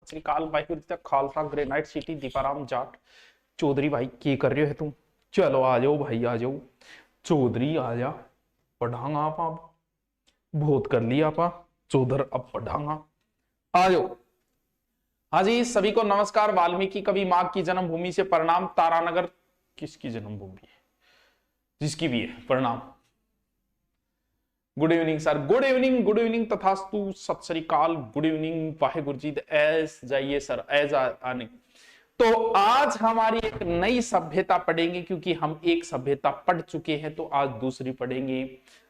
श्री अकाल वाहिगुरू जी का Khalsa granite city Deeparam Jat Chaudhary भाई की कर रहे हो तुम। चलो आ जाओ भाई आ जाओ चौधरी आ जा पढ़ांगा आप बहुत कर लिया आप चौधर अब पढ़ांगा आ जाओ। हाँ जी सभी को नमस्कार। वाल्मीकि कवि माँ की जन्मभूमि से प्रणाम। तारानगर किसकी जन्मभूमि है? जिसकी भी है प्रणाम। Good evening sir. Good evening तथास्तु सत श्री अकाल good evening Waheguru ji. S जाइए सर एज आने। तो आज हमारी एक नई सभ्यता पढ़ेंगे क्योंकि हम एक सभ्यता पढ़ चुके हैं तो आज दूसरी पढ़ेंगे।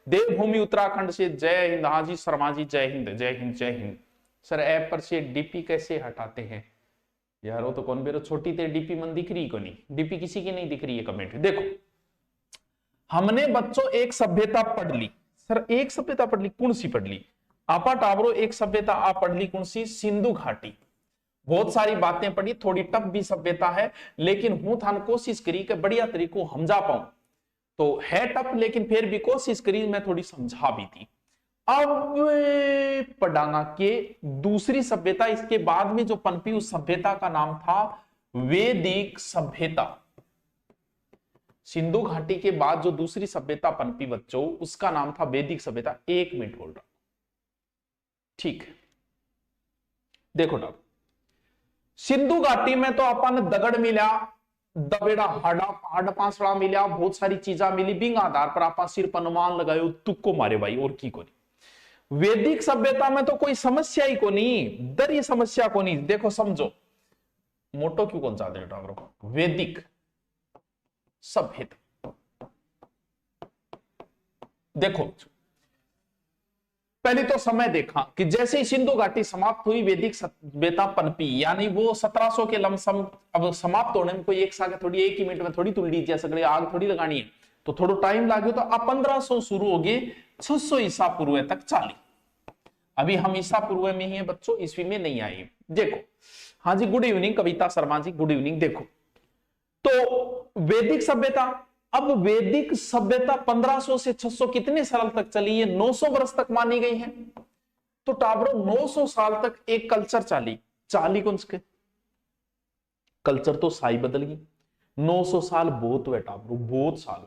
देवभूमि उत्तराखंड से जय हिंद। हाँ जी शर्मा जी जय हिंद जय हिंद जय हिंद। सर ऐप पर से डीपी कैसे हटाते हैं यार? वो तो कौन बेरो छोटी ते डीपी मन दिख रही को नहीं। डीपी किसी की नहीं दिख रही है कमेंट देखो। हमने बच्चों एक सभ्यता पढ़ ली। सर एक सभ्यता पढ़ ली कौन सी पढ़ ली? आपा टावरो एक सभ्यता आप पढ़ ली कौन सी? सिंधु घाटी। बहुत सारी बातें पढ़ी थोड़ी टफ भी सभ्यता है लेकिन हूं थान कोशिश करी कि बढ़िया तरीको समझा पाऊं। तो है टफ लेकिन फिर भी कोशिश करी मैं थोड़ी समझा भी थी। अब पढ़ांगा के दूसरी सभ्यता इसके बाद में जो पनपी उस सभ्यता का नाम था वैदिक सभ्यता। सिंधु घाटी के बाद जो दूसरी सभ्यता पनपी बच्चों उसका नाम था वैदिक सभ्यता। एक मिनट बोल रहा ठीक है देखो ना। सिंधु घाटी में तो अपन दगड़ मिला दबेड़ा हाड़ पांसड़ा मिला बहुत सारी चीजा मिली बिंग आधार पर आप सिर्फ अनुमान लगायो तुक्को मारे भाई और की को नहीं। वैदिक सभ्यता में तो कोई समस्या ही को नहीं दर ये समस्या को नहीं। देखो समझो मोटो क्यों कौन चाहते हैं वैदिक सभ्यता। देखो पहले तो समय देखा कि जैसे ही सिंधु घाटी समाप्त हुई वैदिक सभ्यता पनपी यानी वो 1700 के लमसम। अब समाप्त होने में कोई एक साल थोड़ी एक ही मिनट में थोड़ी तुल लीजिए सगड़े आग थोड़ी लगानी है तो थोड़ा टाइम लागे। तो अब 1500 शुरू हो गए 600 ईसा पूर्व तक चाली। अभी हम ईसा पूर्व में ही है बच्चों ईस्वी में नहीं आए। देखो हाँ जी good evening Kavita Sharma ji good evening. देखो तो वैदिक सभ्यता। अब वैदिक सभ्यता 1500 से 600 कितने साल तक चली है? 900 वर्ष तक मानी गई है। तो टाबरो 900 साल तक एक कल्चर चाली कौन के कल्चर तो साई बदल गई। 900 साल बहुत हुए टाबरो बहुत साल।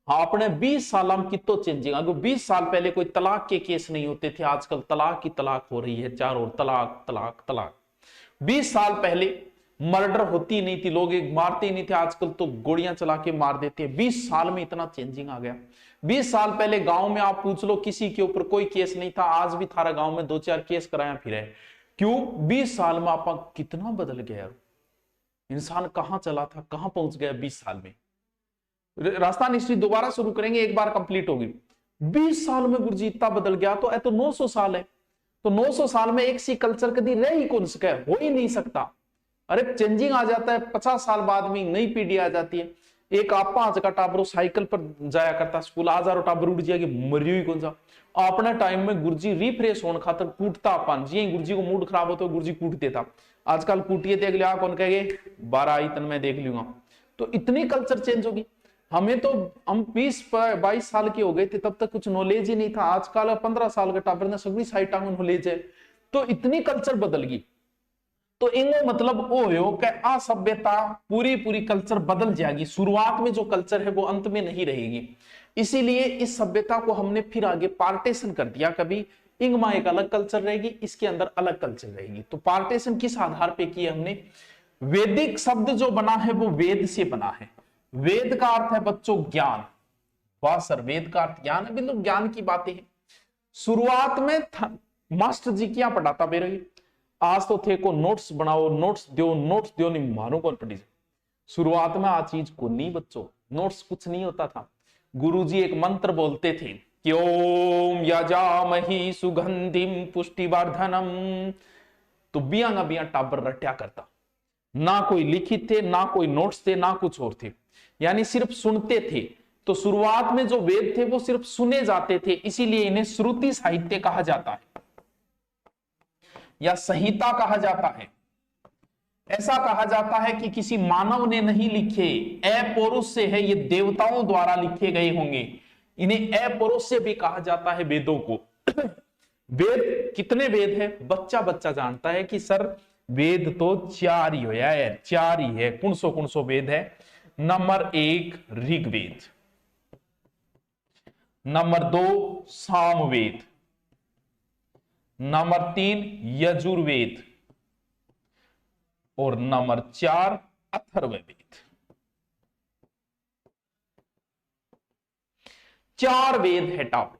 हाँ अपने 20 साल हम कितो चेंजिंग। अगर 20 साल पहले कोई तलाक के केस नहीं होते थे आजकल तलाक की तलाक हो रही है चारों ओर तलाक तलाक तलाक। 20 साल पहले मर्डर होती नहीं थी लोग एक मारते ही नहीं थे आजकल तो गोलियां चला के मार देते हैं। 20 साल में इतना चेंजिंग आ गया। 20 साल पहले गांव में आप पूछ लो किसी के ऊपर कोई केस नहीं था। आज भी थारा गांव में 2-4 केस कराया फिर है। क्यों? 20 साल में आप कितना बदल गया यार। इंसान कहां चला था कहां पहुंच गया 20 साल में। राजस्थान हिस्ट्री दोबारा शुरू करेंगे एक बार कंप्लीट होगी। 20 साल में गुरुजी इतना बदल गया तो 900 साल है। तो 900 साल में एक सी कल्चर कभी रह ही कौन सके हो ही नहीं सकता। अरे चेंजिंग आ जाता है 50 साल बाद में नई पीढ़ी आ जाती है। एक आपा आज का टाबरो साइकिल पर जाया करता स्कूल आज टाबर उड़ जाएगी मरी हुई कौन सा। अपने टाइम में गुरुजी रिफ्रेश होने खातर कूटता अपन जी गुरुजी को मूड खराब हो तो गुरुजी कूट देता। आजकल कूटिए देख लिया कौन कहेंगे 12 आई तन मैं देख लूंगा। तो इतनी कल्चर चेंज होगी। हमें तो हम 20-22 साल के हो गए थे तब तक कुछ नॉलेज ही नहीं था। आजकल 15 साल के टाबर ने सभी साइटा में नॉलेज है। तो इतनी कल्चर बदल गई। तो इनका मतलब वो हो कि आ सभ्यता पूरी कल्चर बदल जाएगी। शुरुआत में जो कल्चर है वो अंत में नहीं रहेगी। इसीलिए इस सभ्यता को हमने फिर आगे पार्टीशन कर दिया। कभी इंगमा एक अलग कल्चर रहेगी इसके अंदर अलग कल्चर रहेगी। तो पार्टीशन किस आधार पे किया हमने? वैदिक शब्द जो बना है वो वेद से बना है। वेद का अर्थ है बच्चों ज्ञान। वाह सर वेद का अर्थ ज्ञान है बिल्कुल ज्ञान की बातें हैं। शुरुआत में मास्टर जी क्या पढ़ाता मेरे आज तो थे को नोट्स बनाओ नोट्स दो नहीं मारो कौन पढ़ी। शुरुआत में आ चीज को नहीं बच्चों नोट्स कुछ नहीं होता था। गुरुजी एक मंत्र बोलते थे कि ओम यजामहि सुगंधिम पुष्टिवर्धनम। तो बिया टाबर रट्या करता। ना कोई लिखित थे ना कोई नोट्स थे ना कुछ और थे यानी सिर्फ सुनते थे। तो शुरुआत में जो वेद थे वो सिर्फ सुने जाते थे इसीलिए इन्हें श्रुति साहित्य कहा जाता है या संहिता कहा जाता है। ऐसा कहा जाता है कि किसी मानव ने नहीं लिखे अपौरुष से है ये देवताओं द्वारा लिखे गए होंगे। इन्हें अपौरुष से भी कहा जाता है वेदों को। वेद कितने वेद है बच्चा जानता है कि सर वेद तो चार ही हो यार, चार ही है। कौन सो वेद है? Number 1 Rigveda, number 2 Samaveda, number 3 Yajurveda और नंबर 4 अथर्ववेद। 4 वेद है टॉप।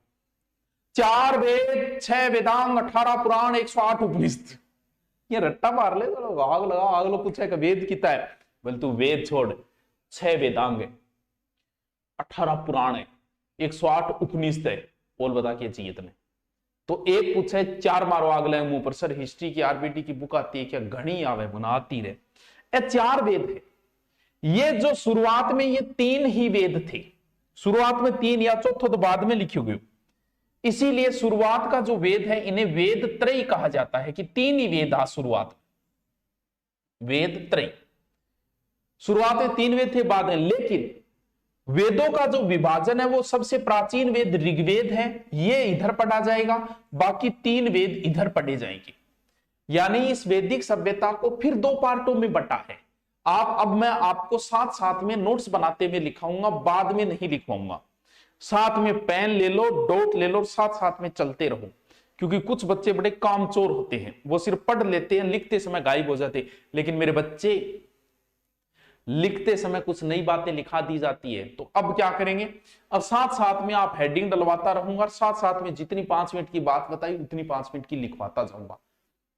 4 वेद, 6 वेदांग, 18 पुराण, 108 उपनिषद। ये रट्टा मार ले, आग लगा, आग लो पूछे कि वेद कितना है? बोल तू वेद छोड़, 6 वेदांग है, 18 पुराण है, 108 उपनिषद है, बोल बता क्या चाहिए तुम्हें? तो एक पूछे 4 मारो आग लगे मुंह पर। सर हिस्ट्री की आरबीटी की बुक आती है क्या? घनी आवे बनाती रहे। ये 4 वेद है। ये जो शुरुआत में ये 3 ही वेद थे, शुरुआत में 3 या चौथा तो बाद में लिखे हुए, इसीलिए शुरुआत का जो वेद है इन्हें वेद त्रय कहा जाता है कि 3 ही वेद आ शुरुआत, वेद त्रय। शुरुआत में 3 वेद थे, बाद में, लेकिन वेदों का जो विभाजन है वो सबसे प्राचीन वेद ऋग्वेद है, ये इधर पढ़ा जाएगा, बाकी 3 वेद इधर पढ़े जाएंगे। यानी इस वैदिक सभ्यता को फिर 2 पार्टों में बटा है। अब मैं आपको साथ साथ में नोट्स बनाते हुए लिखाऊंगा, बाद में नहीं लिखवाऊंगा। साथ में पेन ले लो, डॉट ले लो, साथ साथ में चलते रहो, क्योंकि कुछ बच्चे बड़े कामचोर होते हैं, वो सिर्फ पढ़ लेते हैं, लिखते समय गायब हो जाते। लेकिन मेरे बच्चे लिखते समय कुछ नई बातें लिखा दी जाती है। तो अब क्या करेंगे? अब साथ साथ में आप हेडिंग डलवाता रहूंगा, साथ साथ में जितनी 5 मिनट की बात बताई उतनी 5 मिनट की लिखवाता जाऊंगा।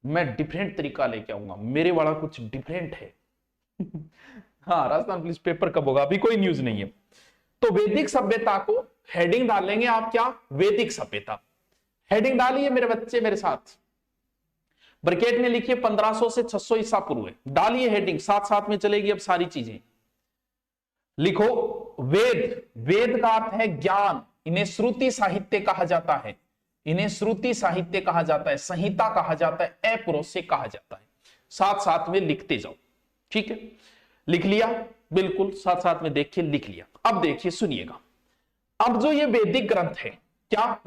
मैं डिफरेंट तरीका लेके आऊंगा, मेरे वाला कुछ डिफरेंट है। हाँ, राजस्थान पुलिस पेपर कब होगा? अभी कोई न्यूज नहीं है। तो वैदिक सभ्यता को हेडिंग डालेंगे आप, क्या? वैदिक सभ्यता। हेडिंग डालिए मेरे बच्चे मेरे साथ, ब्रैकेट में लिखिए 1500 से 600 ईसा पूर्व है। डालिए हेडिंग, साथ साथ में चलेगी अब सारी चीजें। लिखो वेद, वेद का अर्थ है ज्ञान। इन्हें श्रुति साहित्य कहा जाता है, इन्हें श्रुति साहित्य कहा जाता है, संहिता कहा जाता है, अपौरुषेय कहा जाता है। साथ साथ में लिखते जाओ, ठीक है? लिख लिया? बिल्कुल, साथ साथ में देखिए, लिख लिया। अब देखिए, सुनिएगा। अब जो ये वैदिक ग्रंथ है, क्या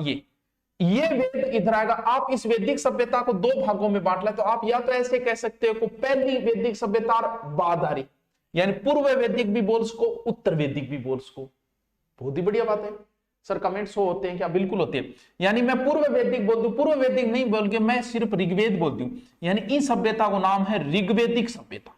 ये वेद इधर आएगा। आप इस वैदिक सभ्यता को 2 भागों में बांट ले, तो आप या तो ऐसे कह सकते हो कि पहली वैदिक सभ्यता बाद आ रही, यानी पूर्व वैदिक भी बोल सको, उत्तर वैदिक भी बोल सको। बहुत ही बढ़िया बात है। सर कमेंट्स हो होते हैं क्या? बिल्कुल होते हैं। यानी मैं पूर्व वैदिक बोल दूं, पूर्व वैदिक नहीं बोल के मैं सिर्फ ऋग्वेद बोल दूं, यानी इस सभ्यता को नाम है ऋग्वैदिक सभ्यता।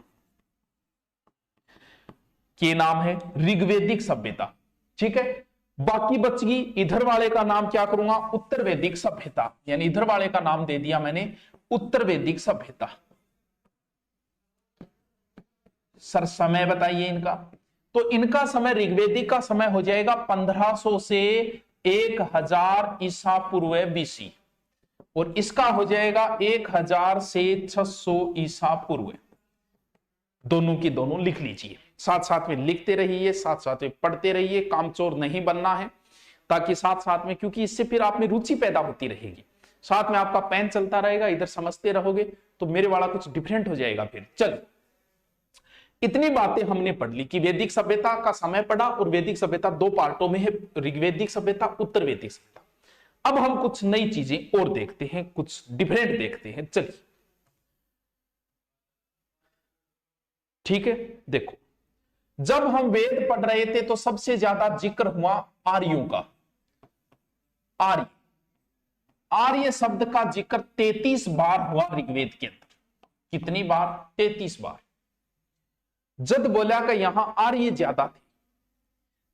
के नाम है ऋग्वैदिक सभ्यता, ठीक है? बाकी बच गई, इधर वाले का नाम क्या करूंगा? उत्तर वैदिक सभ्यता। यानी इधर वाले का नाम दे दिया मैंने उत्तर वैदिक सभ्यता। सर समय बताइए इनका। तो इनका समय, ऋग्वैदिक का समय हो जाएगा 1500 से 1000 ईसा पूर्व बीसी, और इसका हो जाएगा 1000 से 600 ईसा पूर्व। दोनों की दोनों लिख लीजिए, साथ साथ में लिखते रहिए, साथ साथ में पढ़ते रहिए। कामचोर नहीं बनना है, ताकि साथ साथ में, क्योंकि इससे फिर आप में रुचि पैदा होती रहेगी, साथ में आपका पेन चलता रहेगा, इधर समझते रहोगे, तो मेरे वाला कुछ डिफरेंट हो जाएगा फिर। चल, इतनी बातें हमने पढ़ ली कि वैदिक सभ्यता का समय पढ़ा, और वैदिक सभ्यता 2 पार्टों में है, ऋग्वैदिक सभ्यता, उत्तर वैदिक सभ्यता। अब हम कुछ नई चीजें और देखते हैं, कुछ डिफरेंट देखते हैं। चलिए, ठीक है? देखो, जब हम वेद पढ़ रहे थे तो सबसे ज्यादा जिक्र हुआ आर्यों का। आर्य, आर्य शब्द का जिक्र 33 बार हुआ ऋग्वेद के अंदर। कितनी बार? 33 बार। जब बोला कि यहां आर्य ज्यादा थे,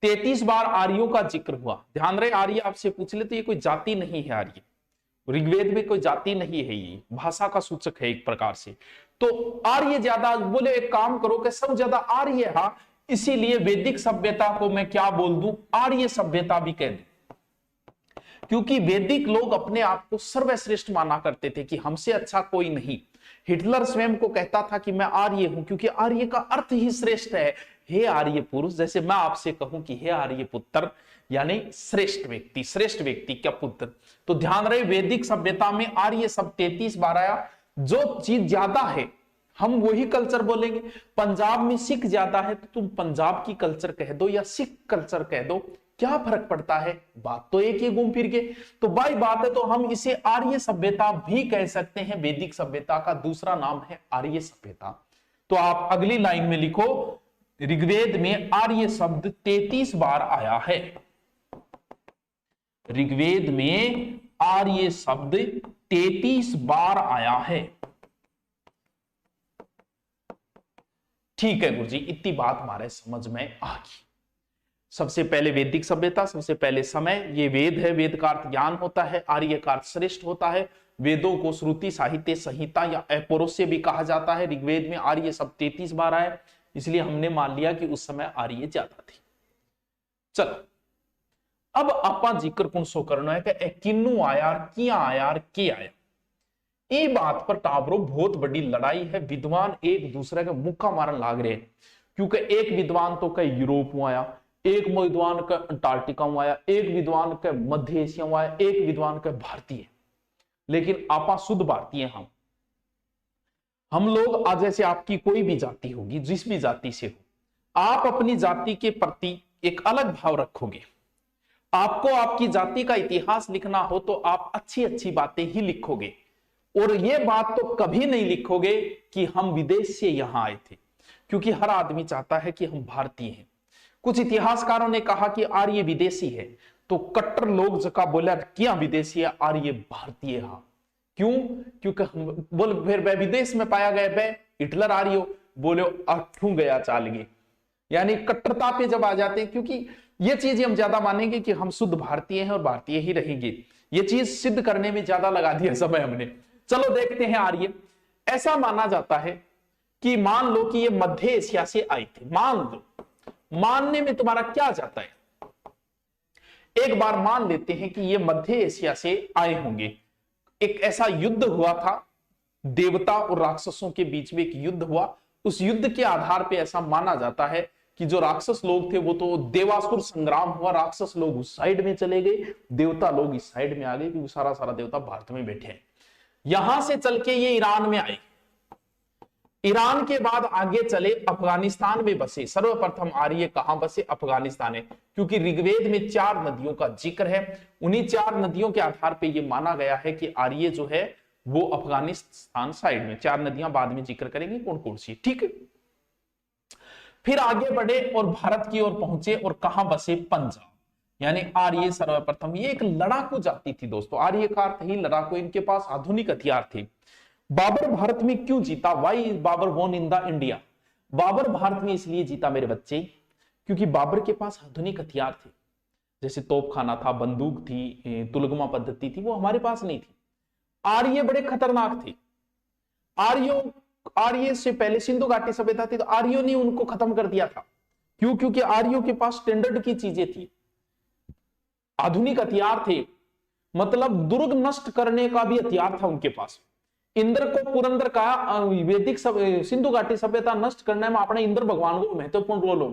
33 बार आर्यों का जिक्र हुआ। ध्यान रहे, आर्य आपसे पूछ ले तो ये कोई जाति नहीं है। आर्य ऋग्वेद में कोई जाति नहीं है, ये भाषा का सूचक है एक प्रकार से। तो आर्य ज्यादा, बोले एक काम करो कि सब ज्यादा आर्य है, इसीलिए वैदिक सभ्यता को मैं क्या बोल दूं? आर्य सभ्यता भी कह दूं, क्योंकि वैदिक लोग अपने आप को सर्वश्रेष्ठ माना करते थे कि हमसे अच्छा कोई नहीं। हिटलर स्वयं को कहता था कि मैं आर्य हूं, क्योंकि आर्य का अर्थ ही श्रेष्ठ है। हे आर्य पुरुष, जैसे मैं आपसे कहूं कि हे आर्य पुत्र, यानी श्रेष्ठ व्यक्ति क्या पुत्र। तो ध्यान रहे, वैदिक सभ्यता में आर्य शब्द 33 बार आया। जो चीज ज्यादा है हम वही कल्चर बोलेंगे। पंजाब में सिख ज्यादा है तो तुम पंजाब की कल्चर कह दो या सिख कल्चर कह दो, क्या फर्क पड़ता है, बात तो एक ही घूम फिर के। तो भाई बात है तो हम इसे आर्य सभ्यता भी कह सकते हैं। वैदिक सभ्यता का दूसरा नाम है आर्य सभ्यता। तो आप अगली लाइन में लिखो, ऋग्वेद में आर्य शब्द 33 बार आया है। ऋग्वेद में आर्य शब्द 33 बार आया है। ठीक है गुरुजी, इतनी बात हमारे समझ में आ गई। सबसे पहले वैदिक सभ्यता, सबसे पहले समय, ये वेद है, वेद का अर्थ ज्ञान होता है, आर्य का अर्थ श्रेष्ठ होता है। वेदों को श्रुति साहित्य संहिता या अपौरुषेय भी कहा जाता है। ऋग्वेद में आर्य शब्द 33 बार आए, इसलिए हमने मान लिया कि उस समय आर्य ज्यादा थी। चलो अब आपा जिक्र कौन सो करना है कि किन्नू आया, किया आया, के आया। ये बात पर टाबरो बहुत बड़ी लड़ाई है। विद्वान एक दूसरे का मुक्का मारन लाग रहे हैं, क्योंकि एक विद्वान तो कई यूरोप में आया, एक विद्वान का अंटार्कटिका में आया, एक विद्वान का मध्य एशिया में आया, एक विद्वान का भारतीय। लेकिन आपा शुद्ध भारतीय हम लोग आज, जैसे आपकी कोई भी जाति होगी, जिस भी जाति से हो, आप अपनी जाति के प्रति एक अलग भाव रखोगे। आपको आपकी जाति का इतिहास लिखना हो तो आप अच्छी अच्छी बातें ही लिखोगे, और यह बात तो कभी नहीं लिखोगे कि हम विदेश से यहां आए थे, क्योंकि हर आदमी चाहता है कि हम भारतीय हैं। कुछ इतिहासकारों ने कहा कि आर्य विदेशी है, तो कट्टर लोग जका बोला क्या विदेशी है, आर्य भारतीय है। क्यों? क्योंकि हम बोल फिर वह विदेश में पाया गया, वह हिटलर आर्य बोले अठू गया चाल गए, यानी कट्टरता पे जब आ जाते हैं, क्योंकि ये चीज हम ज्यादा मानेंगे कि हम शुद्ध भारतीय हैं और भारतीय ही रहेंगे। ये चीज सिद्ध करने में ज्यादा लगा दिया समय हमने। चलो देखते हैं आर्य। ऐसा माना जाता है कि मान लो कि ये मध्य एशिया से आए थे, मान लो, मानने में तुम्हारा क्या जाता है, एक बार मान लेते हैं कि ये मध्य एशिया से आए होंगे। एक ऐसा युद्ध हुआ था, देवता और राक्षसों के बीच में एक युद्ध हुआ। उस युद्ध के आधार पर ऐसा माना जाता है कि जो राक्षस लोग थे वो तो देवासुर संग्राम हुआ, राक्षस लोग उस साइड में चले गए, देवता लोग इस साइड में आ गए, क्योंकि सारा सारा देवता भारत में बैठे हैं। यहां से चल के ये ईरान में आए, ईरान के बाद आगे चले अफगानिस्तान में बसे। सर्वप्रथम आर्य कहां बसे? अफगानिस्तान है, क्योंकि ऋग्वेद में 4 नदियों का जिक्र है। उन्हीं 4 नदियों के आधार पर यह माना गया है कि आर्य जो है वो अफगानिस्तान साइड में, 4 नदियां बाद में जिक्र करेंगे कौन कौन सी, ठीक है। फिर आगे बढ़े और भारत की ओर पहुंचे, और कहां बसे? पंजाब। यानी आर्य सर्वप्रथम, ये एक लड़ाकू जाति थी दोस्तों। आर्य का अर्थ ही लड़ाकू, इनके पास आधुनिक हथियार थे। बाबर भारत में क्यों जीता? Why Babar won in the India? Babar Bharat में इसलिए जीता मेरे बच्चे, क्योंकि बाबर के पास आधुनिक हथियार थे, जैसे तोपखाना था, बंदूक थी, तुलगमा पद्धति थी, वो हमारे पास नहीं थी। आर्य बड़े खतरनाक थे। आर्य से पहले सिंधु घाटी सभ्यता थी, तो आर्यों ने उनको खत्म कर दिया था। क्यों? क्योंकि आर्यों के पास स्टैंडर्ड की चीजें थी, आधुनिक हथियार थे, मतलब दुर्ग नष्ट करने का भी हथियार था उनके पास। इंद्र को पुरंदर का वैदिक सिंधु घाटी सभ्यता नष्ट करने में अपने इंद्र भगवान को महत्वपूर्ण रोल हो,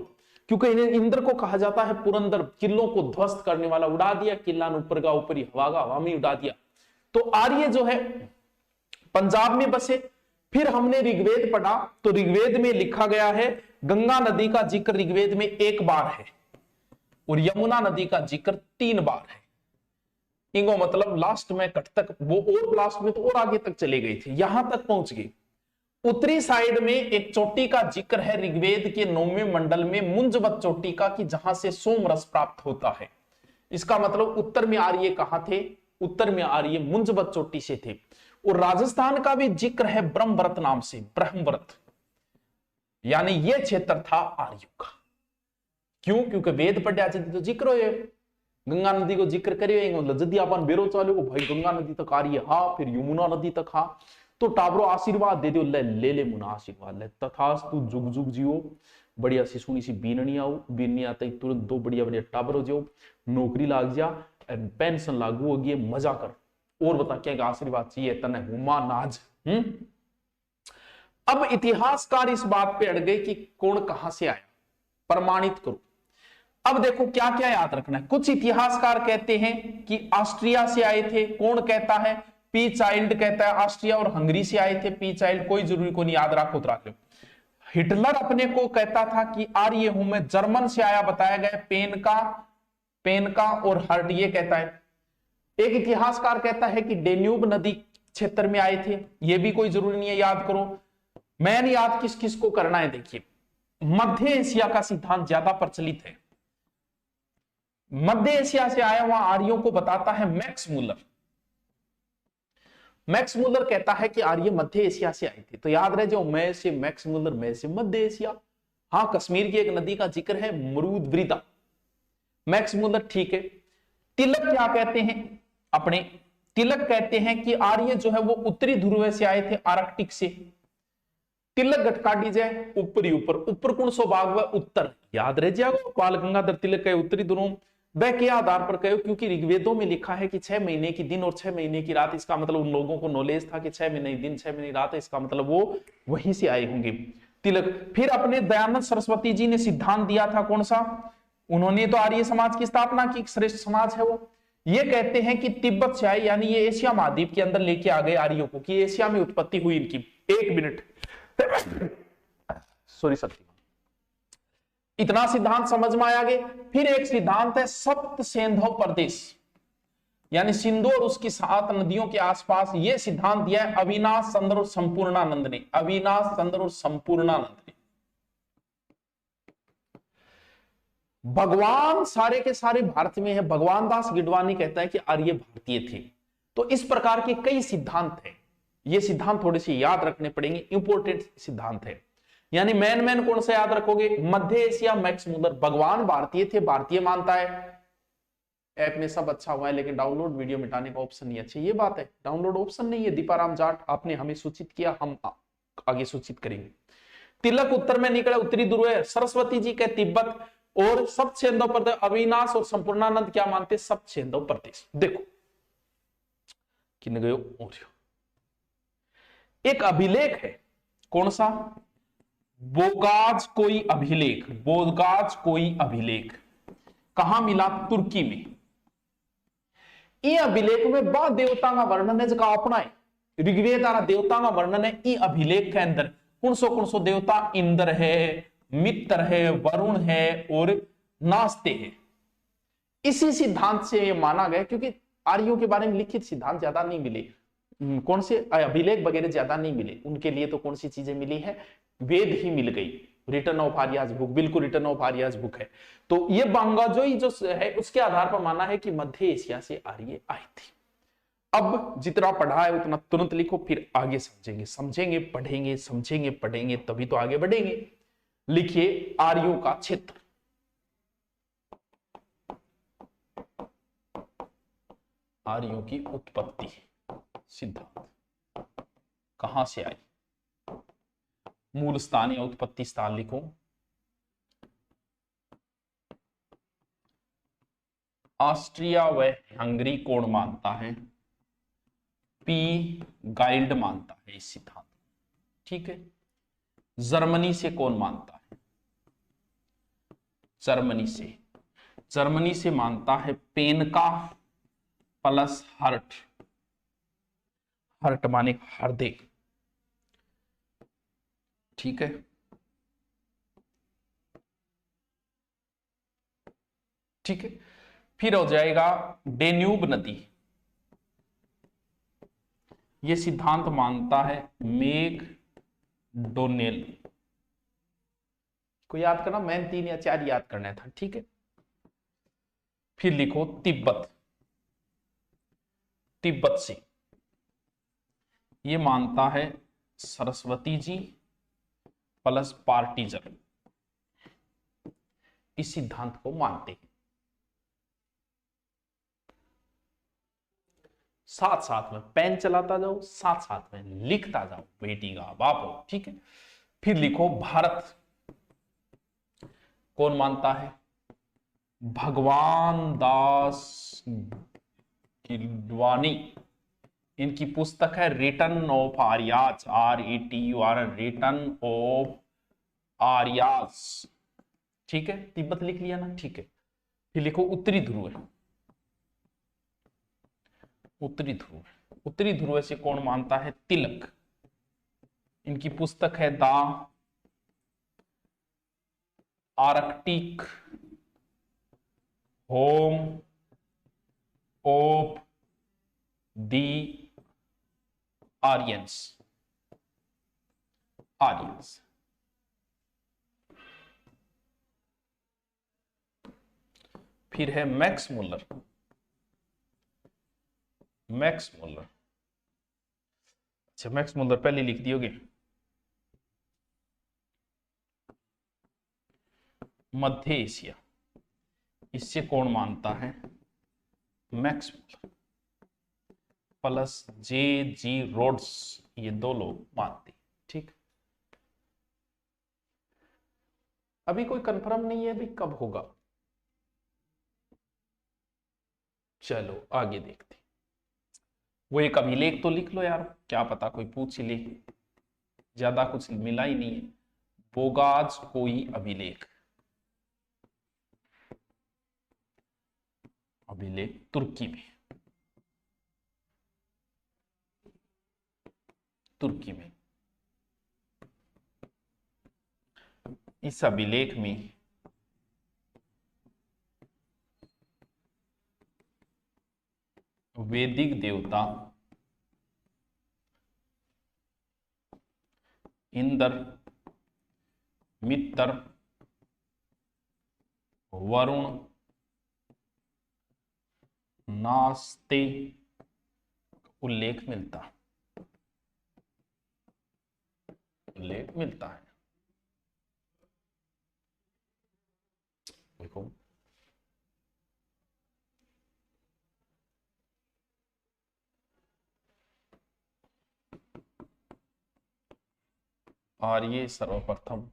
क्योंकि इंद्र को कहा जाता है पुरंदर, किलों को ध्वस्त करने वाला। उड़ा दिया किला, ऊपर का ऊपर ही, हवा का हवा में उड़ा दिया। तो आर्य जो है पंजाब में बसे। फिर हमने ऋग्वेद पढ़ा, तो ऋग्वेद में लिखा गया है गंगा नदी का जिक्र ऋग्वेद में 1 बार है, और यमुना नदी का जिक्र 3 बार है। इंगो मतलब लास्ट में कट तक, वो और लास्ट में तो और आगे तक चले गए थे, यहां तक पहुंच गए। उत्तरी साइड में एक चोटी का जिक्र है ऋग्वेद के 9वें मंडल में, मुंजवत चोटी का, कि जहां से सोम रस प्राप्त होता है। इसका मतलब उत्तर में आर्य कहां थे? उत्तर में आर्य मुंजवत चोटी से थे। और राजस्थान का भी जिक्र है ब्रह्मव्रत नाम से, ब्रह्मव्रत, यानी यह क्षेत्र था आर्यों का। क्यों? क्योंकि वेद पढ़ा तो जिक्र हो, गंगा नदी को जिक्र करियो, जदी अपन बेरो चालो भाई गंगा नदी तक आ रही है, हाँ, फिर यमुना नदी तक, हाँ, तो टाबरो आशीर्वाद दे दो, ले मुना आशीर्वाद ले, तथास्तु, जुग जुग जियो, बढ़िया सी सुनी सी बीननी आओ, बीननी आते तुरंत 2 बढ़िया बढ़िया टाबरो जो, नौकरी लाग जा, पेंशन लागू होगी, मजा कर, और बता क्या आशीर्वाद चाहिए तने, हुमा नाज। अब इतिहासकार इस बात पे अड़ गए कि कौन कहां से आया, प्रमाणित करो। अब देखो क्या क्या याद रखना है। कुछ इतिहासकार कहते हैं कि ऑस्ट्रिया से आए थे। कौन कहता है? पी चाइल्ड कहता है ऑस्ट्रिया और हंगरी से आए थे। पी चाइल्ड कोई जरूरी को नहीं, याद रखो तो रख लो। हिटलर अपने को कहता था कि आर्य हूं मैं, जर्मन से आया, बताया गया पेन का पेनका और हर्ट ये कहता है। एक इतिहासकार कहता है कि डेन्यूब नदी क्षेत्र में आए थे, ये भी कोई जरूरी नहीं है याद करो, मैन याद किस किस को करना है। देखिए मध्य एशिया का सिद्धांत ज्यादा प्रचलित है। मध्य एशिया से आया हुआ आर्यों को बताता है मैक्स मूलर। मैक्स मूलर कहता है कि आर्य मध्य एशिया से आए थे, तो याद रहे जो मैं से मैक्स मूलर, मैं से मध्य एशिया। हाँ, कश्मीर की एक नदी का जिक्र है मरूदवृदा, मैक्स मूलर ठीक है। तिलक क्या कहते हैं अपने, तिलक कहते हैं कि आर्य जो है वो उत्तरी ध्रुव से आए थे, आर्कटिक से। तिलक गटकाटी जाए ऊपरी ऊपर, ऊपर कौन सो भाग व उत्तर, याद रह जाएगा बाल गंगाधर तिलक के उत्तरी ध्रुव। वह के आधार पर कहो, क्योंकि ऋग्वेदों में लिखा है कि 6 महीने की दिन और 6 महीने की रात, इसका मतलब उन लोगों को नॉलेज था कि 6 महीने दिन 6 महीने रात है, इसका मतलब वो वहीं से आए होंगे तिलक। फिर अपने दयानंद सरस्वती जी ने सिद्धांत दिया था, कौन सा, उन्होंने तो आर्य समाज की स्थापना की, श्रेष्ठ समाज है वो। ये कहते हैं कि तिब्बत से आए, यानी ये एशिया महाद्वीप के अंदर लेके आ गए आर्यों को, कि एशिया में उत्पत्ति हुई इनकी। एक मिनट सॉरी सत्य, इतना सिद्धांत समझ में आया। फिर एक सिद्धांत है सप्त सेंधव प्रदेश, यानी सिंधु और उसकी 7 नदियों के आसपास। यह सिद्धांत दिया है अविनाश चंद्र और संपूर्णानंद ने, अविनाश चंद्र और संपूर्णानंद ने। भगवान सारे के सारे भारत में है, भगवान दास गिडवानी कहता है कि आर्य भारतीय थे। तो इस प्रकार के कई सिद्धांत हैं, ये सिद्धांत थोड़े से याद रखने पड़ेंगे, इंपॉर्टेंट सिद्धांत है। यानी मैन कौन सा याद रखोगे, मध्य एशिया मैक्स मूलर, भगवान भारतीय थे, भारतीय मानता है। ऐप में सब अच्छा हुआ है लेकिन डाउनलोड वीडियो मिटाने का ऑप्शन नहीं। अच्छा ये बात है, डाउनलोड ऑप्शन नहीं है। दीपाराम जाट आपने हमें सूचित किया, हम आगे सूचित करेंगे। तिलक उत्तर में निकले उत्तरी ध्रुव है, सरस्वती जी के तिब्बत, और सब छेंदव प्रदेश अविनाश और संपूर्णानंद क्या मानते, सब छेंदव प्रदेश। देखो किन गयो, एक अभिलेख है, कौन सा, बोगाज कोई अभिलेख, बोगाज कोई अभिलेख कहां मिला, तुर्की में। ये अभिलेख में बा देवता का वर्णन है, जगह अपना है ऋग्वेद देवता का वर्णन है। ये अभिलेख के अंदर कौन सो देवता, इंद्र है, मित्र है, वरुण है और नास्ते है। इसी सिद्धांत से ये माना गया, क्योंकि आर्यों के बारे में लिखित सिद्धांत ज्यादा नहीं मिले, कौन से अभिलेख वगैरह ज्यादा नहीं मिले, उनके लिए तो कौन सी चीजें मिली है, वेद ही मिल गई। रिटर्न ऑफ आर्याज बुक, बिल्कुल रिटर्न ऑफ आर्याज बुक है। तो ये बांगाजोई जो है उसके आधार पर माना है कि मध्य एशिया से आर्य आए थे। अब जितना पढ़ा है उतना तुरंत लिखो, फिर आगे समझेंगे, समझेंगे पढ़ेंगे, समझेंगे पढ़ेंगे, तभी तो आगे बढ़ेंगे। लिखिए आर्यों का क्षेत्र, आर्यों की उत्पत्ति सिद्धांत कहां से आई, मूल स्थान या उत्पत्ति स्थान लिखो। ऑस्ट्रिया व हंगरी कौन मानता है, पी गाइल्ड मानता है इस सिद्धांत, ठीक है। जर्मनी से कौन मानता है, जर्मनी से मानता है पेनका प्लस हर्ट, हर्ट माने हृदय, ठीक है। ठीक है, फिर हो जाएगा डेन्यूब नदी, यह सिद्धांत मानता है मेघ डोनेल को, याद करना, मैंने 3 या 4 याद करना था, ठीक है। फिर लिखो तिब्बत, तिब्बत से ये मानता है सरस्वती जी प्लस पार्टीजर, इस सिद्धांत को मानते हैं। साथ साथ में पेन चलाता जाओ, साथ साथ में लिखता जाओ बेटीगा बापो, ठीक है। फिर लिखो भारत कौन मानता है, भगवान दास गिडवानी, इनकी पुस्तक है return of Aryas, RETUR, return of Aryas, ठीक है। तिब्बत लिख लिया ना, ठीक है। फिर लिखो उत्तरी ध्रुव, उत्तरी ध्रुव, उत्तरी ध्रुव से कौन मानता है, तिलक, इनकी पुस्तक है the Arctic home of the Aryans, Aryans. फिर है मैक्स मुलर, मैक्स मुलर। अच्छा, मैक्स मुलर पहले लिख दियोगे। मध्य एशिया, इससे कौन मानता है? मैक्स मुलर प्लस जे जी रोड्स, ये दो लोग मानते। ठीक, अभी कोई कंफर्म नहीं है अभी कब होगा। चलो आगे देखते। वो एक अभिलेख तो लिख लो यार, क्या पता कोई पूछ ही ले, ज्यादा कुछ मिला ही नहीं है। बोगाज कोई अभिलेख, अभिलेख तुर्की में, तुर्की में। इस अभिलेख में वैदिक देवता इंद्र, मित्र, वरुण, नास्ते उल्लेख मिलता, उल्लेख मिलता है। देखो आर्य सर्वप्रथम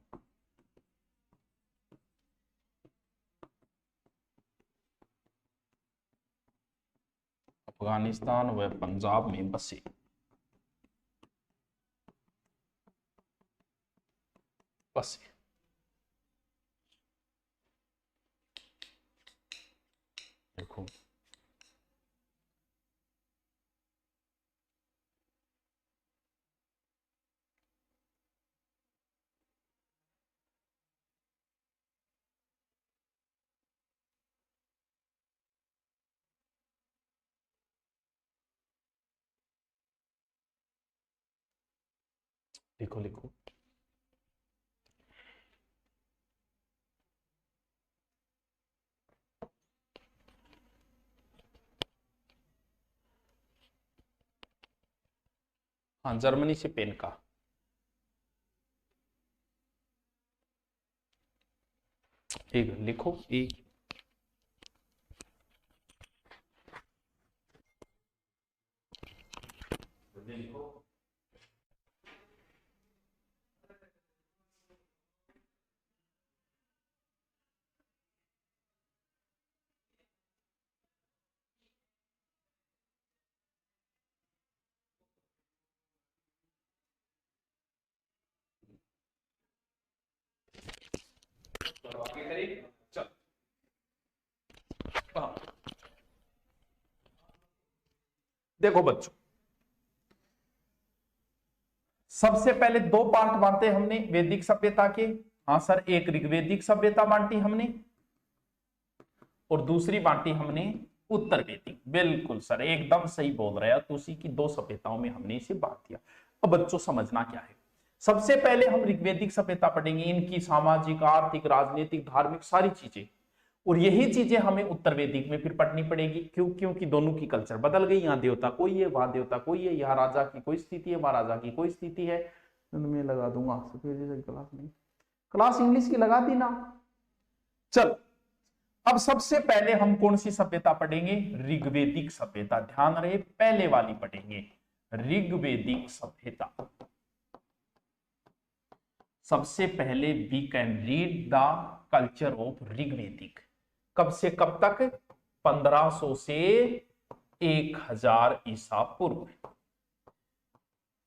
अफगानिस्तान व पंजाब में बसे। बसे देखो, लिखो लिखो। हाँ, जर्मनी से पेन का। एक लिखो, एक लिखो। चलो आगे करें। चल, हाँ। देखो बच्चों, सबसे पहले दो पार्ट बांटे हमने वैदिक सभ्यता के। हाँ सर, एक ऋग्वैदिक सभ्यता बांटी हमने और दूसरी बांटी हमने उत्तर वैदिक। बिल्कुल सर, एकदम सही बोल रहे हैं। तो उसी की दो सभ्यताओं में हमने इसे बांट दिया। अब बच्चों समझना क्या है, सबसे पहले हम ऋग्वैदिक सभ्यता पढ़ेंगे, इनकी सामाजिक, आर्थिक, राजनीतिक, धार्मिक सारी चीजें। और यही चीजें हमें उत्तर वैदिक में फिर पढ़नी पड़ेगी। क्यों? क्योंकि दोनों की कल्चर बदल गई। यहाँ देवता कोई है, वहां देवता कोई है, यहाँ राजा की कोई स्थिति है, वहां राजा की कोई स्थिति है। मैं लगा दूंगा क्लास नहीं, क्लास इंग्लिश की लगा दी ना। चल, अब सबसे पहले हम कौन सी सभ्यता पढ़ेंगे? ऋग्वैदिक सभ्यता। ध्यान रहे, पहले वाली पढ़ेंगे, ऋग्वैदिक सभ्यता। सबसे पहले we can read the culture of Rigvedic. कब से कब तक? 1500 से 1000 ईसा पूर्व।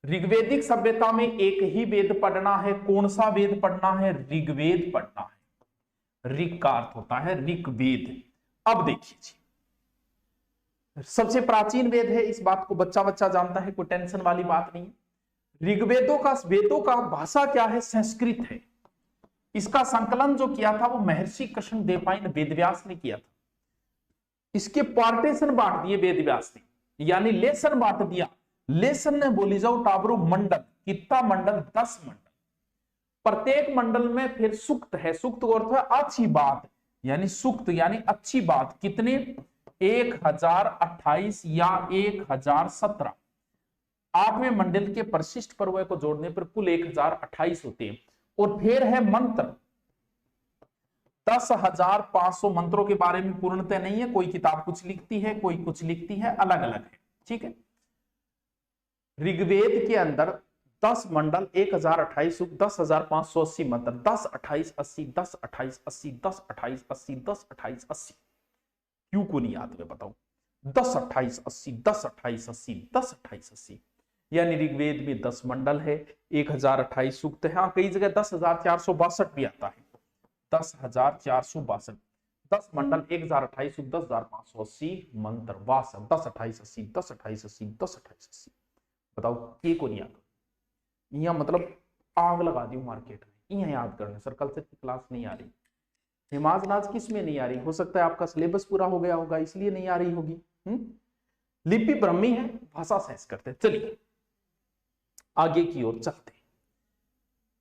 ऋग्वैदिक सभ्यता में एक ही वेद पढ़ना है। कौन सा वेद पढ़ना है? ऋग्वेद पढ़ना है। ऋग का अर्थ होता है ऋग्वेद। अब देखिए जी, सबसे प्राचीन वेद है, इस बात को बच्चा बच्चा जानता है, कोई टेंशन वाली बात नहीं है। ऋग्वेदों का, वेदों का भाषा क्या है? संस्कृत है। इसका संकलन जो किया था वो महर्षि कृष्ण देवपायन वेदव्यास ने किया था। इसके पार्टीशन बांट दिए वेद व्यास ने, यानी लेसन बांट दिया। लेसन ने बोली जाओ टाबरू मंडल, कितना मंडल? 10 मंडल। प्रत्येक मंडल में फिर सूक्त है, सूक्त का अर्थ है अच्छी बात, यानी सूक्त यानी अच्छी बात। कितने? 1028 या 1017। 8वें मंडल के परिशिष्ट पर्व को जोड़ने पर कुल 1028 होते हैं। और फिर है मंत्र, 10,500 मंत्रों के बारे में पूर्णतः नहीं है, कोई किताब कुछ लिखती है, कोई कुछ लिखती है, अलग अलग है, ठीक है। ऋग्वेद के अंदर 10 मंडल, 1028 सूक्त, 10,580 मंत्र, 10 28 80, 10 28 80, 10 28 80, 10 28 80। क्यों को नहीं याद है बताओ? 10 28 80, 10 28 80, 10 28 80, यानी ऋग्वेद में 10 मंडल है, 1028 सूक्त है। हाँ, कई जगह 10,462 भी आता है, 10,462। 10 मंडल, 1028 सूक्त, 10,580 मंत्र, वासव, 10 28 80, 10 28 80, 10 28 80। बताओ ये को नहीं आता? यहाँ मतलब आग लगा दी मार्केट में, यहाँ याद करना सर, कल से क्लास नहीं आ रही। हिमाज नाज किस में नहीं आ रही? हो सकता है आपका सिलेबस पूरा हो गया होगा इसलिए नहीं आ रही होगी। लिपि ब्रह्मी है, भाषा सहस करते। चलिए आगे की ओर चलते,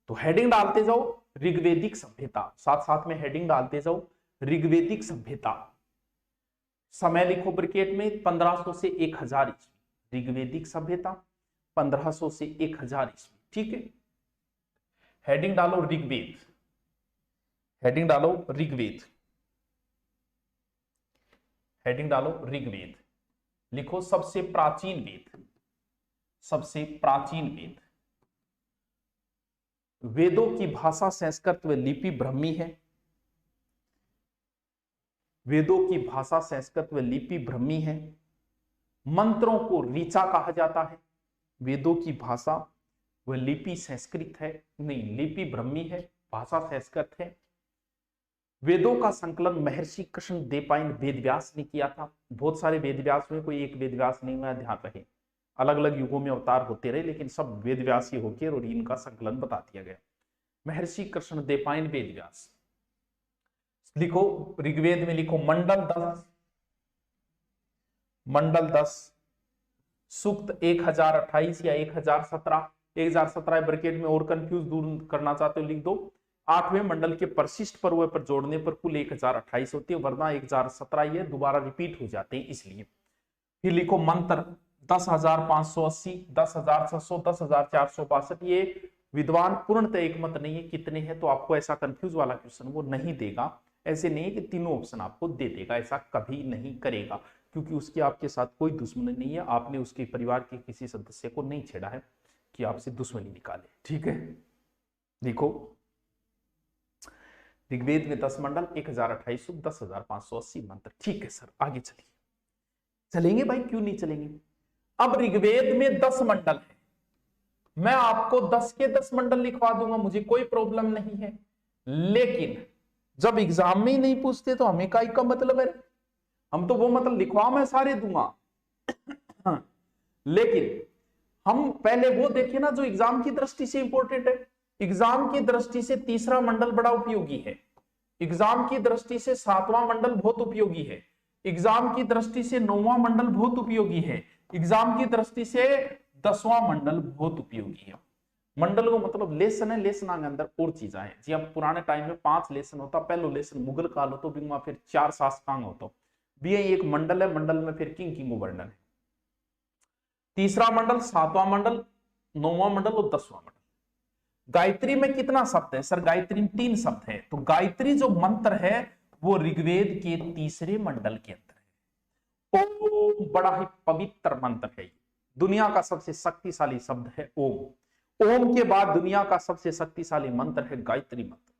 तो हेडिंग डालते जाओ ऋग्वेदिक सभ्यता, साथ साथ में हेडिंग डालते जाओ ऋग्वेदिक सभ्यता। समय लिखो ब्रैकेट में 1500 से 1000 ईस्वी, ऋग्वेदिक सभ्यता 1500 से 1000 ईस्वी, ठीक है। हेडिंग डालो ऋग्वेद, हेडिंग डालो ऋग्वेद, हेडिंग डालो ऋग्वेद। लिखो सबसे प्राचीन वेद, सबसे प्राचीन वेद। वेदों की भाषा संस्कृत व लिपि ब्रह्मी है, वेदों की भाषा संस्कृत व लिपि ब्रह्मी है। मंत्रों को ऋचा कहा जाता है। वेदों की भाषा व लिपि संस्कृत है, नहीं लिपि ब्रह्मी है, भाषा संस्कृत है। वेदों का संकलन महर्षि कृष्ण देवपायन वेदव्यास ने किया था। बहुत सारे वेदव्यास हुए, कोई एक वेदव्यास नहीं हुआ, ध्यान रहे। अलग अलग युगों में अवतार होते रहे, लेकिन सब वेदव्यास ही होकर और इनका संकलन बता दिया गया। महर्षि कृष्ण देवपायन वेदव्यास। लिखो ऋग्वेद में लिखो मंडल 10, मंडल 10, सूक्त 1028 या 1017। 1017 ब्रैकेट में और कंफ्यूज दूर करना चाहते हो लिख दो। 8वें मंडल के परिशिष्ट पर्व पर जोड़ने पर कुल 1028 होती है, वरना 1017 ये दोबारा रिपीट हो जाते हैं इसलिए। फिर लिखो मंत्र 10,580, 10,600, 10,462। ये विद्वान पूर्णतः एक मत नहीं है कितने हैं, तो आपको ऐसा कंफ्यूज वाला क्वेश्चन वो नहीं देगा। ऐसे नहीं है कि तीनों ऑप्शन आपको दे देगा, ऐसा कभी नहीं करेगा, क्योंकि उसकी आपके साथ कोई दुश्मनी नहीं है। आपने उसके परिवार के किसी सदस्य को नहीं छेड़ा है कि आपसे दुश्मनी निकाले, ठीक है। देखो ऋग्वेद में 10 मंडल, 1028 सूक्त, 10,580 मंत्र, ठीक है सर। आगे चलिए, चलेंगे भाई, क्यों नहीं चलेंगे। अब ऋग्वेद में 10 मंडल है, मैं आपको 10 के 10 मंडल लिखवा दूंगा, मुझे कोई प्रॉब्लम नहीं है। लेकिन जब एग्जाम में ही नहीं पूछते तो हमें का मतलब है? हम तो वो मतलब लिखवा मैं सारे दूंगा लेकिन हम पहले वो देखें ना जो एग्जाम की दृष्टि से इंपॉर्टेंट है। एग्जाम की दृष्टि से तीसरा मंडल बड़ा उपयोगी है, एग्जाम की दृष्टि से 7वां मंडल बहुत उपयोगी है, एग्जाम की दृष्टि से 9वां मंडल बहुत उपयोगी है, एग्जाम की दृष्टि से 10वां मंडल बहुत उपयोगी है। मंडल को मतलब लेसन है, लेसन के अंदर और चीजें हैं जी। अब पुराने टाइम में 5 लेसन होता, पहलो लेसन मुगल काल हो तो बिंगा फिर 4 शासकांग होता, भी एक मंडल है, मंडल में फिर किंग वर्णन है। तीसरा मंडल, 7वां मंडल, 9वां मंडल और 10वां मंडल। गायत्री में कितना शब्द है सर? गायत्री में 3 शब्द है। तो गायत्री जो मंत्र है वो ऋग्वेद के तीसरे मंडल के अंदर है। ओम बड़ा ही पवित्र मंत्र है, दुनिया का सबसे शक्तिशाली शब्द है ओम। ओम के बाद दुनिया का सबसे शक्तिशाली मंत्र है गायत्री मंत्र।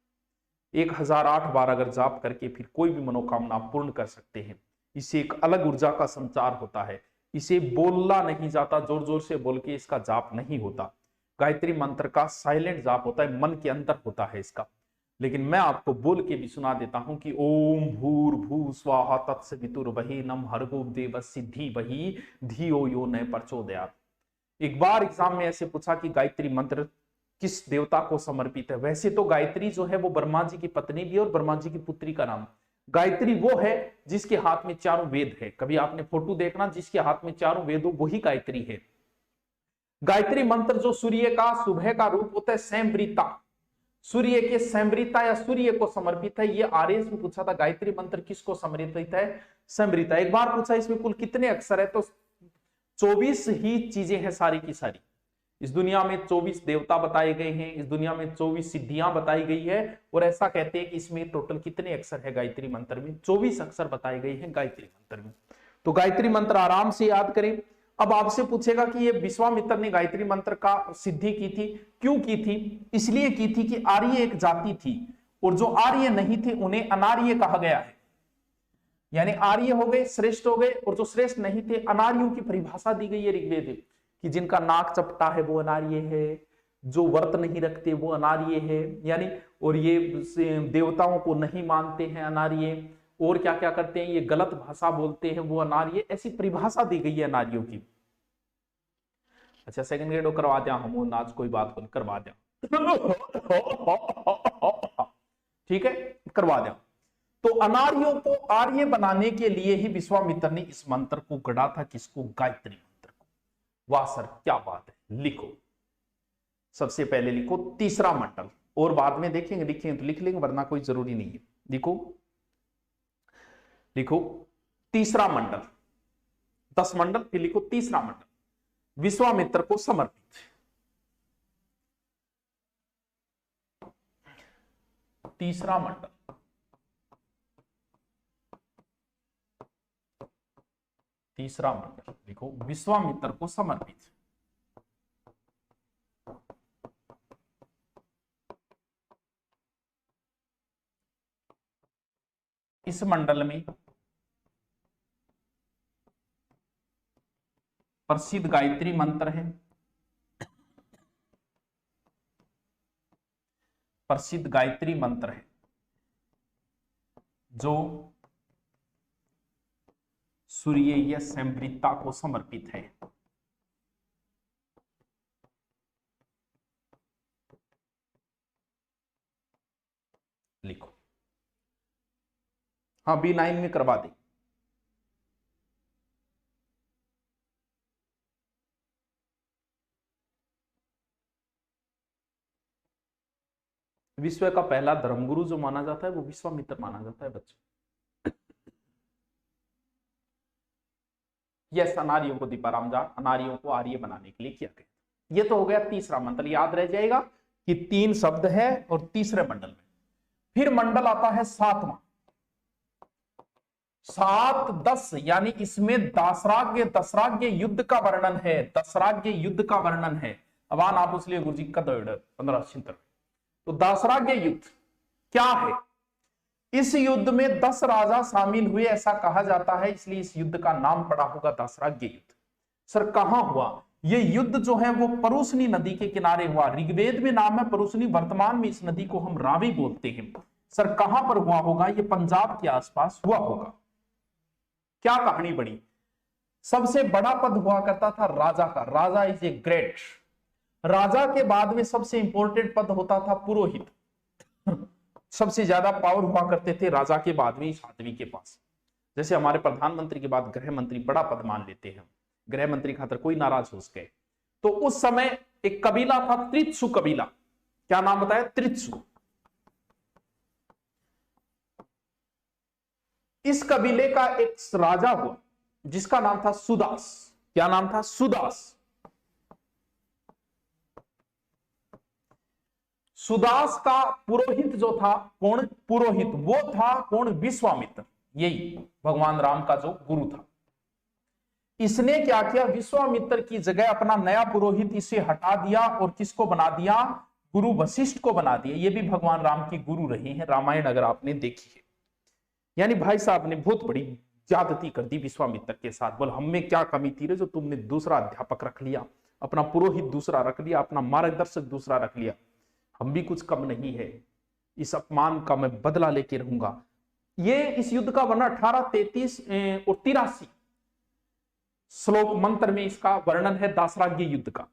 1008 बार अगर जाप करके फिर कोई भी मनोकामना पूर्ण कर सकते हैं। इसे एक अलग ऊर्जा का संचार होता है, इसे बोलना नहीं जाता, जोर जोर से बोल के इसका जाप नहीं होता। गायत्री मंत्र का साइलेंट जाप होता है, मन के अंदर होता है इसका। लेकिन मैं आपको बोल के भी सुना देता हूं कि ओम भूर्भुव स्वाहा तत्सवितुर्वरेण्यं नम भर्गो देवस्य धीमहि धियो यो न प्रचोदयात्। एक बार एग्जाम में ऐसे पूछा कि गायत्री मंत्र किस देवता को समर्पित है। वैसे तो गायत्री जो है वो ब्रह्मा जी की पत्नी भी है और ब्रह्मा जी की पुत्री का नाम गायत्री वो है जिसके हाथ में चारों वेद है। कभी आपने फोटो देखना, जिसके हाथ में चारों वेद हो वही गायत्री है। गायत्री मंत्र जो सूर्य का सुबह का रूप होता है, सैम्ब्रीता, सूर्य के सैम्ब्रीता या सूर्य को समर्पित है। ये आरएस में पूछा था गायत्री मंत्र किसको समर्पित है, सैम्ब्रीता। एक बार पूछा इसमें कुल कितने अक्षर है, तो 24 ही चीजें हैं सारी की सारी। इस दुनिया में 24 देवता बताए गए हैं, इस दुनिया में 24 सिद्धियां बताई गई है, और ऐसा कहते हैं कि इसमें टोटल कितने अक्षर है गायत्री मंत्र में, 24 अक्षर बताए गए हैं गायत्री मंत्र में। तो गायत्री मंत्र आराम से याद करें। अब आपसे पूछेगा कि ये विश्वामित्र ने गायत्री मंत्र का सिद्धि की थी, क्यों की थी? इसलिए की थी कि आर्य एक जाति थी, और जो आर्य नहीं थे उन्हें अनार्य कहा गया है। यानी आर्य हो गए, श्रेष्ठ हो गए, और जो श्रेष्ठ नहीं थे अनार्यों की परिभाषा दी गई है ऋग्वेद में, कि जिनका नाक चपटा है वो अनार्य है, जो व्रत नहीं रखते वो अनार्य है, यानी और ये देवताओं को नहीं मानते हैं अनार्य, और क्या क्या करते हैं, ये गलत भाषा बोलते हैं वो अनार्य। ऐसी परिभाषा दी गई है अनार्यों की। अच्छा, सेकंड ग्रेड करवा दिया हम नाच, कोई बात नहीं, करवा दिया, ठीक है, करवा दिया। तो अनार्यों को आर्य बनाने के लिए ही विश्वामित्र ने इस मंत्र को गढ़ा था। किसको? गायत्री मंत्र को। वाह सर, क्या बात है। लिखो, सबसे पहले लिखो तीसरा मंडल, और बाद में देखेंगे, लिखेंगे तो लिख लेंगे, वरना कोई जरूरी नहीं है। लिखो, लिखो तीसरा मंडल, 10 मंडल, फिर लिखो तीसरा मंडल विश्वामित्र को समर्पित। तीसरा मंडल, तीसरा मंडल लिखो विश्वामित्र को समर्पित। इस मंडल में प्रसिद्ध गायत्री मंत्र है, प्रसिद्ध गायत्री मंत्र है जो सूर्य या सैम्ब्रीता को समर्पित है। लिखो, हाँ B9 में करवा दे। विश्व का पहला धर्मगुरु जो माना जाता है वो विश्वामित्र माना जाता है बच्चों। यस, अनार्यों को दीपाराम जाट, अनार्यों को आर्य बनाने के लिए किया गया। ये तो हो गया तीसरा मंडल, याद रह जाएगा कि 3 शब्द है और तीसरे मंडल में। फिर मंडल आता है 7वां, 7, 10, यानी इसमें दशराग्य युद्ध का वर्णन है, दशराग्य युद्ध का वर्णन है। अवान आप उसलिए गुरु जी का 1576। तो दशराग्य युद्ध क्या है? इस युद्ध में 10 राजा शामिल हुए ऐसा कहा जाता है, इसलिए इस युद्ध का नाम पड़ा होगा दशराग्य युद्ध। सर कहां हुआ ये युद्ध? जो है वो परुशनी नदी के किनारे हुआ। ऋग्वेद में नाम है परुशनी, वर्तमान में इस नदी को हम रावी बोलते हैं। सर कहां पर हुआ होगा? ये पंजाब के आसपास हुआ होगा। क्या कहानी बड़ी? सबसे बड़ा पद हुआ करता था राजा का, राजा इज ए ग्रेट। राजा के बाद में सबसे इंपॉर्टेंट पद होता था पुरोहित। सबसे ज्यादा पावर हुआ करते थे राजा के बाद में इस आदमी के पास। जैसे हमारे प्रधानमंत्री के बाद गृह मंत्री बड़ा पद मान लेते हैं, गृह मंत्री खातर कोई नाराज हो गए। तो उस समय एक कबीला था, त्रित्सु कबीला। क्या नाम बताया? त्रित्सु। इस कबीले का एक राजा हुआ जिसका नाम था सुदास। क्या नाम था? सुदास। सुदास का पुरोहित जो था, कौन पुरोहित? वो था कौन? विश्वामित्र, यही भगवान राम का जो गुरु था। इसने क्या किया? विश्वामित्र की जगह अपना नया पुरोहित इसे हटा दिया और किसको बना दिया? गुरु वशिष्ठ को बना दिया। ये भी भगवान राम की गुरु रहे हैं, रामायण अगर आपने देखी है। यानी भाई साहब ने बहुत बड़ी ज्यादती कर दी विश्वामित्र के साथ। बोल हम में क्या कमी थी रे जो तुमने दूसरा अध्यापक रख लिया, अपना पुरोहित दूसरा रख लिया, अपना मार्गदर्शक दूसरा रख लिया। हम भी कुछ कम नहीं है, इस अपमान का मैं बदला लेके रहूंगा। ये इस युद्ध का वर्णन 1833 और 83 श्लोक मंत्र में इसका वर्णन है, दासराग्य युद्ध का।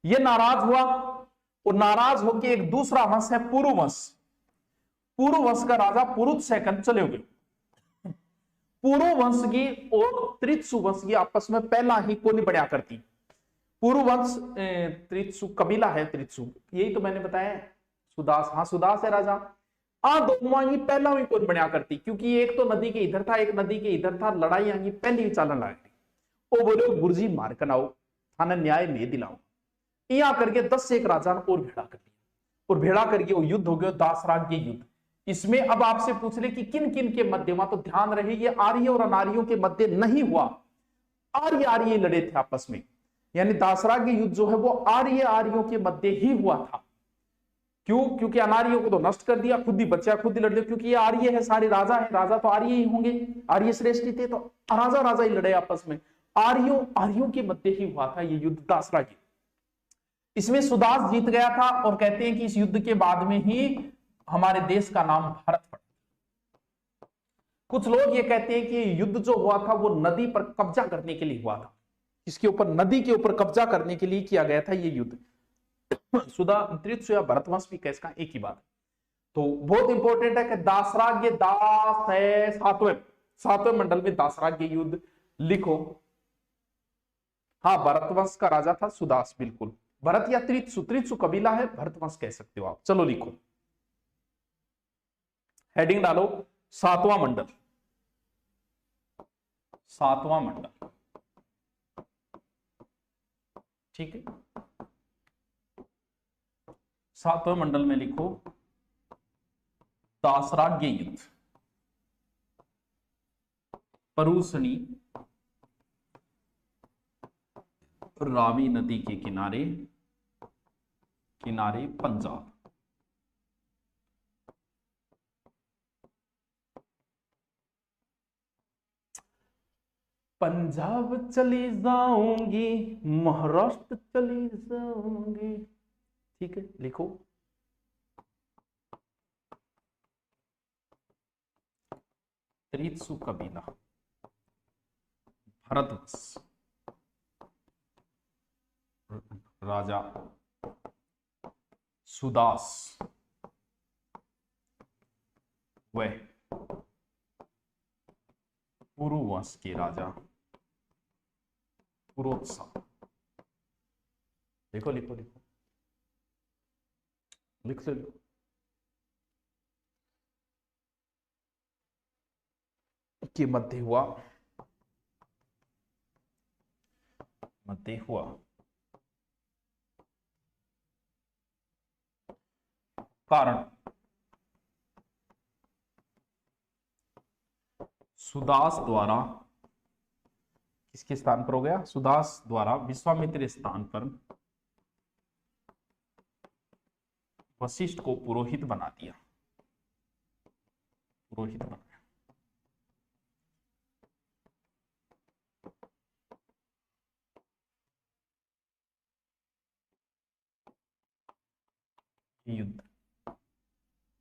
ये नाराज हुआ और नाराज होकर एक दूसरा वंश है पुरुवंश, पूर्व वंश का राजा पुरुष सेकंड चले हुए। पूर्व वंश की और त्रित्सु वंश की आपस में पहला ही कोनी बढ़िया करती। पूर्व वंश त्रित्सु कबीला है, त्रित्सु यही तो मैंने बताया है। सुदास, हाँ सुदास है राजा। दोनों ही पहला ही कोनी बढ़िया करती, क्योंकि एक तो नदी के इधर था, एक नदी के इधर था, लड़ाई आगी पहली चालन लग। वो बोले गुरुजी मार कर आओ, थाना न्याय में दिलाओ। यहां करके 10 से एक राजा ने और भेड़ा कर दिया, और भेड़ा करके वो युद्ध हो गया, दासराग के युद्ध। इसमें अब आपसे पूछ ले कि किन किन के मध्य में, तो ध्यान रहे ये आर्य और अनार्यों के मध्य नहीं हुआ, आर्य आर्य लड़े थे आपस में। यानी दासराग युद्ध जो है वो आर्य आर्यों के मध्य ही हुआ था। क्यों? क्योंकि अनार्यों को तो नष्ट कर दिया, खुद ही बच्चा खुद ही लड़ दिया, क्योंकि ये आर्य है, सारे राजा है, राजा तो आर्य ही होंगे, आर्य श्रेष्ठ थे, तो राजा राजा ही लड़े आपस में। आर्यों आर्यों के मध्य ही हुआ था ये युद्ध, दासराग युद्ध। इसमें सुदास जीत गया था, और कहते हैं कि इस युद्ध के बाद में ही हमारे देश का नाम भारत पड़ा। कुछ लोग ये कहते हैं कि युद्ध जो हुआ था वो नदी पर कब्जा करने के लिए हुआ था, इसके ऊपर, नदी के ऊपर कब्जा करने के लिए किया गया था ये युद्ध। सुधा त्रित्सु या भरतवंश भी कैसा एक ही बात है। तो बहुत इंपॉर्टेंट है कि दासराग्य, दास है सातवें मंडल में दासराग्य युद्ध लिखो। हाँ, भरतवंश का राजा था सुदास, बिल्कुल। भरत या त्रित्सु, त्रित्सु कबीला है, भरतवंश कह सकते हो आप। चलो लिखो, हेडिंग डालो, सातवां मंडल, सातवां मंडल, ठीक है। सातवें मंडल में लिखो दासराग्य युद्ध, परूसणी रावी नदी के किनारे पंजाब। पंजाब चली जाऊंगी, महाराष्ट्र चली जाऊंगी, ठीक है। लिखो त्रित्सु कबीला, भरतवंश, राजा सुदास, वह पुरु वंश के राजा पुरोत्सा। लिखो लिखो लिखो, लिख लो। के मध्य हुआ कारण सुदास द्वारा, किसके स्थान पर हो गया? सुदास द्वारा विश्वामित्र स्थान पर वशिष्ठ को पुरोहित बना दिया, पुरोहित बनाया। युद्ध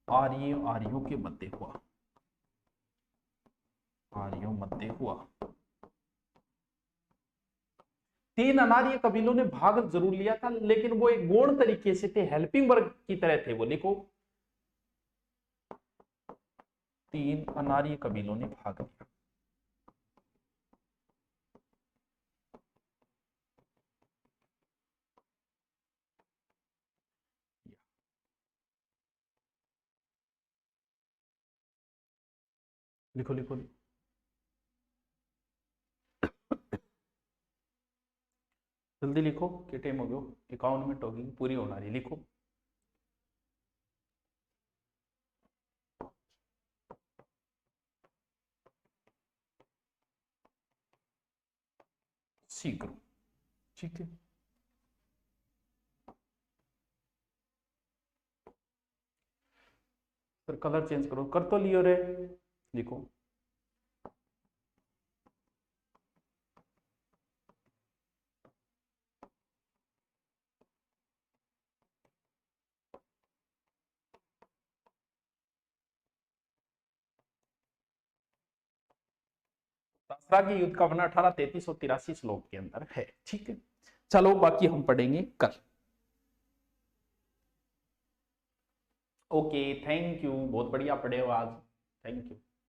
आर्यों के मध्य हुआ, आर्यों मध्य हुआ। 3 अनार्य कबीलों ने भाग जरूर लिया था, लेकिन वो एक गौण तरीके से थे, हेल्पिंग वर्ग की तरह थे वो। लिखो 3 अनार्य कबीलों ने भाग लिया। लिखो लिखो लिखो, जल्दी लिखो कि टाइम हो गया, 51 मिनट होगी, पूरी होना रही। लिखो शीघ्र, ठीक है। फिर कलर चेंज करो, कर तो लियो रे। लिखो दासराग्य युद्ध का वर्णन 1833 और 83 श्लोक के अंदर है, ठीक है। चलो बाकी हम पढ़ेंगे कल। ओके, थैंक यू, बहुत बढ़िया पढ़े हो आज, थैंक यू।